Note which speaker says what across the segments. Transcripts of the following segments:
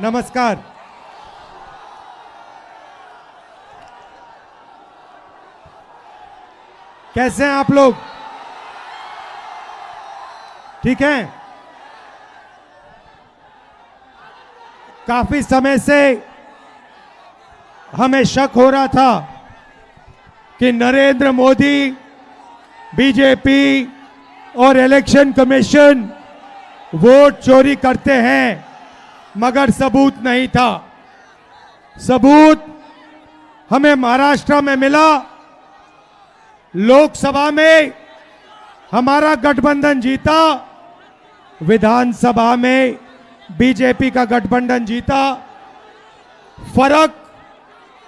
Speaker 1: नमस्कार। कैसे हैं आप लोग? ठीक हैं? काफी समय से हमें शक हो रहा था कि नरेंद्र मोदी, बीजेपी और इलेक्शन कमीशन वोट चोरी करते हैं, मगर सबूत नहीं था। सबूत हमें महाराष्ट्र में मिला। लोकसभा में हमारा गठबंधन जीता, विधानसभा में बीजेपी का गठबंधन जीता। फर्क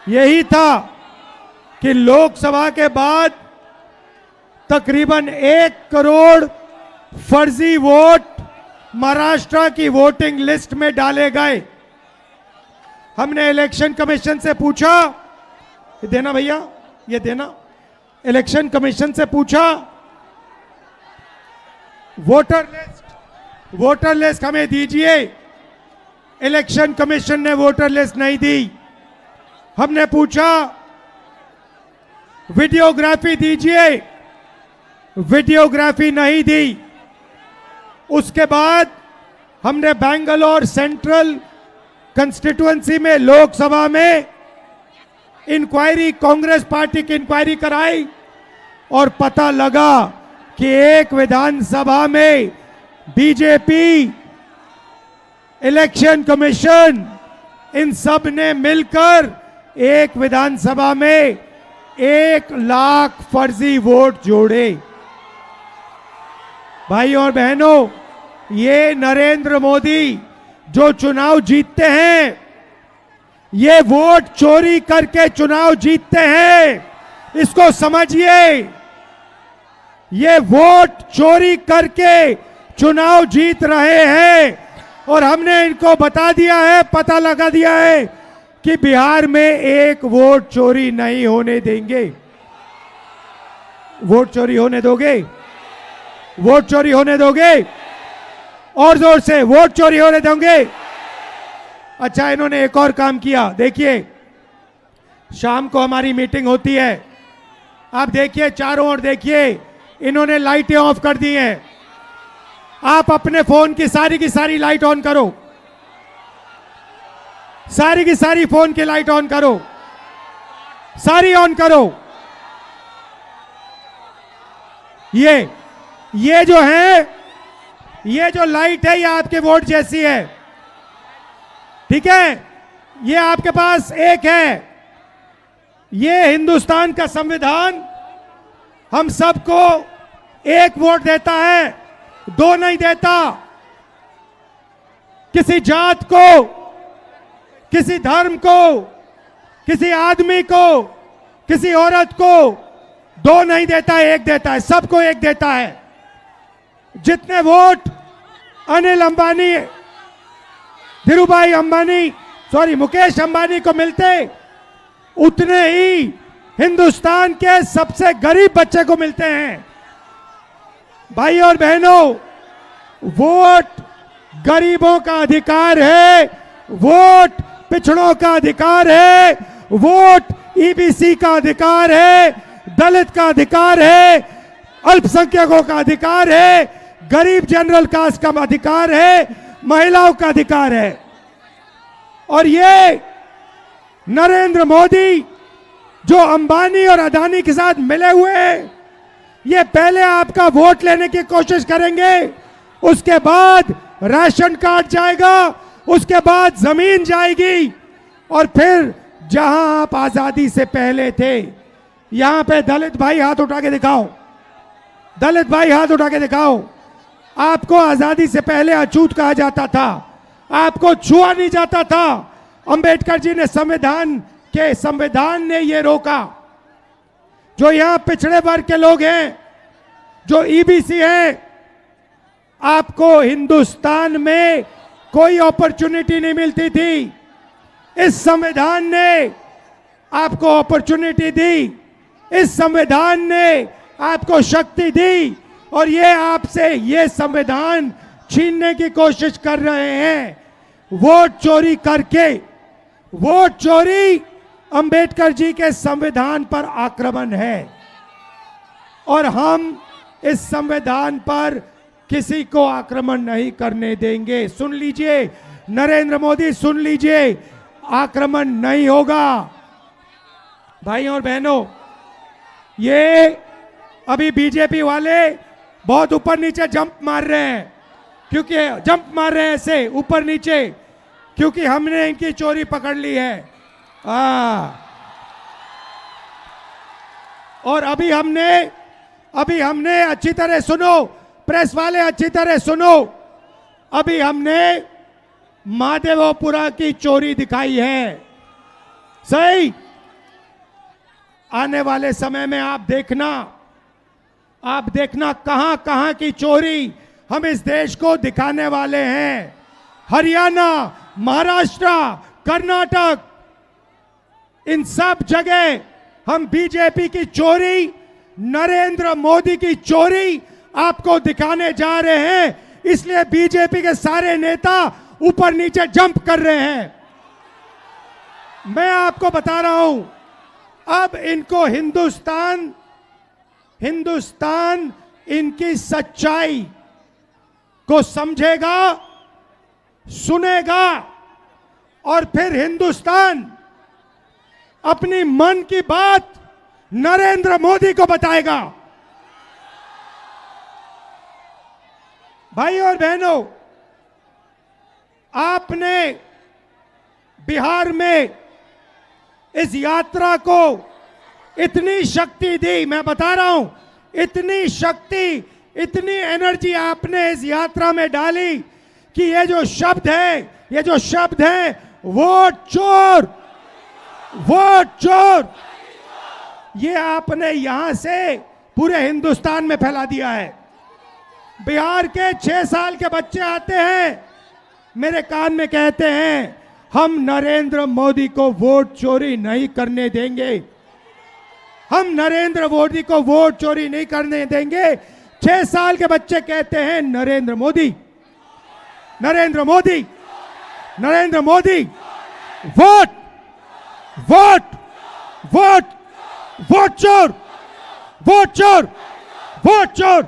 Speaker 1: यही था कि लोकसभा के बाद तकरीबन 1 करोड़ फर्जी वोट महाराष्ट्र की वोटिंग लिस्ट में डाले गए। हमने इलेक्शन कमीशन से पूछा, ये देना भैया, ये देना। इलेक्शन कमीशन से पूछा, वोटर लिस्ट हमें दीजिए। इलेक्शन कमीशन ने वोटर लिस्ट नहीं दी। हमने पूछा वीडियोग्राफी दीजिए, वीडियोग्राफी नहीं दी। उसके बाद हमने बेंगलोर सेंट्रल कंस्टिट्यूएंसी में लोकसभा में इंक्वायरी, कांग्रेस पार्टी की इंक्वायरी कराई और पता लगा कि एक विधानसभा में बीजेपी, इलेक्शन कमीशन, इन सब ने मिलकर एक विधानसभा में 1 लाख फर्जी वोट जोड़े। भाई और बहनों, ये नरेंद्र मोदी जो चुनाव जीतते हैं, ये वोट चोरी करके चुनाव जीतते हैं। इसको समझिए, ये वोट चोरी करके चुनाव जीत रहे हैं। और हमने इनको बता दिया है, पता लगा दिया है कि बिहार में 1 वोट चोरी नहीं होने देंगे। वोट चोरी होने दोगे? वोट चोरी होने दोगे? और जोर से, वोट चोरी होने दोगे? अच्छा, इन्होंने एक और काम किया। देखिए, शाम को हमारी मीटिंग होती है। आप देखिए, चारों ओर देखिए, इन्होंने लाइटें ऑफ कर दी हैं। आप अपने फोन की सारी लाइट ऑन करो, सारी की सारी फोन की लाइट ऑन करो, सारी ऑन करो। ये जो है, ये जो लाइट है, ये आपके वोट जैसी है। ठीक है? ये आपके पास एक है। ये हिंदुस्तान का संविधान हम सबको 1 वोट देता है, 2 नहीं देता। किसी जात को, किसी धर्म को, किसी आदमी को, किसी औरत को 2 नहीं देता, 1 देता है। सबको 1 देता है। जितने वोट अनिल अंबानी, धीरूभाई अंबानी, मुकेश अंबानी को मिलते, उतने ही हिंदुस्तान के सबसे गरीब बच्चे को मिलते हैं। भाई और बहनों, वोट गरीबों का अधिकार है, वोट पिछड़ों का अधिकार है, वोट ईबीसी का अधिकार है, दलित का अधिकार है, अल्पसंख्यकों का अधिकार है, गरीब जनरल कास्ट का अधिकार है, महिलाओं का अधिकार है। और ये नरेंद्र मोदी जो अंबानी और अदानी के साथ मिले हुए हैं, ये पहले आपका वोट लेने की कोशिश करेंगे, उसके बाद राशन कार्ड जाएगा, उसके बाद जमीन जाएगी, और फिर जहां आप आजादी से पहले थे, यहां पे दलित भाई हाथ उठा के दिखाओ, दलित भाई हाथ उठा के दिखाओ। आपको आजादी से पहले अछूत कहा जाता था, आपको छुआ नहीं जाता था। अंबेडकर जी ने संविधान ने ये रोका। जो यहां पिछड़े वर्ग के लोग हैं, जो ईबीसी हैं, आपको हिंदुस्तान में कोई अपॉर्चुनिटी नहीं मिलती थी। इस संविधान ने आपको अपॉर्चुनिटी दी, इस संविधान ने आपको शक्ति दी, और ये आपसे ये संविधान छीनने की कोशिश कर रहे हैं। वोट चोरी करके, वोट चोरी अंबेडकर जी के संविधान पर आक्रमण है और हम इस संविधान पर किसी को आक्रमण नहीं करने देंगे। सुन लीजिए नरेंद्र मोदी, सुन लीजिए, आक्रमण नहीं होगा। भाइयों और बहनों, ये अभी बीजेपी वाले बहुत ऊपर नीचे जंप मार रहे हैं, क्योंकि जंप मार रहे हैं ऐसे ऊपर नीचे, क्योंकि हमने इनकी चोरी पकड़ ली है। और अभी हमने अच्छी तरह सुनो, प्रेस वाले अच्छी तरह सुनो, अभी हमने महादेवपुरा की चोरी दिखाई है। सही, आने वाले समय में आप देखना कहां कहां की चोरी हम इस देश को दिखाने वाले हैं। हरियाणा, महाराष्ट्र, कर्नाटक, इन सब जगह हम बीजेपी की चोरी, नरेंद्र मोदी की चोरी आपको दिखाने जा रहे हैं। इसलिए बीजेपी के सारे नेता ऊपर नीचे जंप कर रहे हैं। मैं आपको बता रहा हूं, अब इनको हिंदुस्तान इनकी सच्चाई को समझेगा, सुनेगा और फिर हिंदुस्तान अपनी मन की बात नरेंद्र मोदी को बताएगा। भाई और बहनों, आपने बिहार में इस यात्रा को इतनी शक्ति दी, मैं बता रहा हूं, इतनी शक्ति, इतनी एनर्जी आपने इस यात्रा में डाली कि ये जो शब्द है वोट चोर, वोट चोर, ये आपने यहां से पूरे हिंदुस्तान में फैला दिया है। बिहार के 6 साल के बच्चे आते हैं, मेरे कान में कहते हैं, हम नरेंद्र मोदी को वोट चोरी नहीं करने देंगे, हम नरेंद्र मोदी को वोट चोरी नहीं करने देंगे। 6 साल के बच्चे कहते हैं Narendra Modi, Narendra Modi, Narendra Modi, vote vote vote vote चोर, वोट चोर, वोट चोर,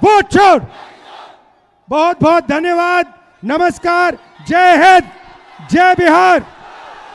Speaker 1: वोट चोर। बहुत बहुत धन्यवाद, नमस्कार, जय हिंद, जय बिहार।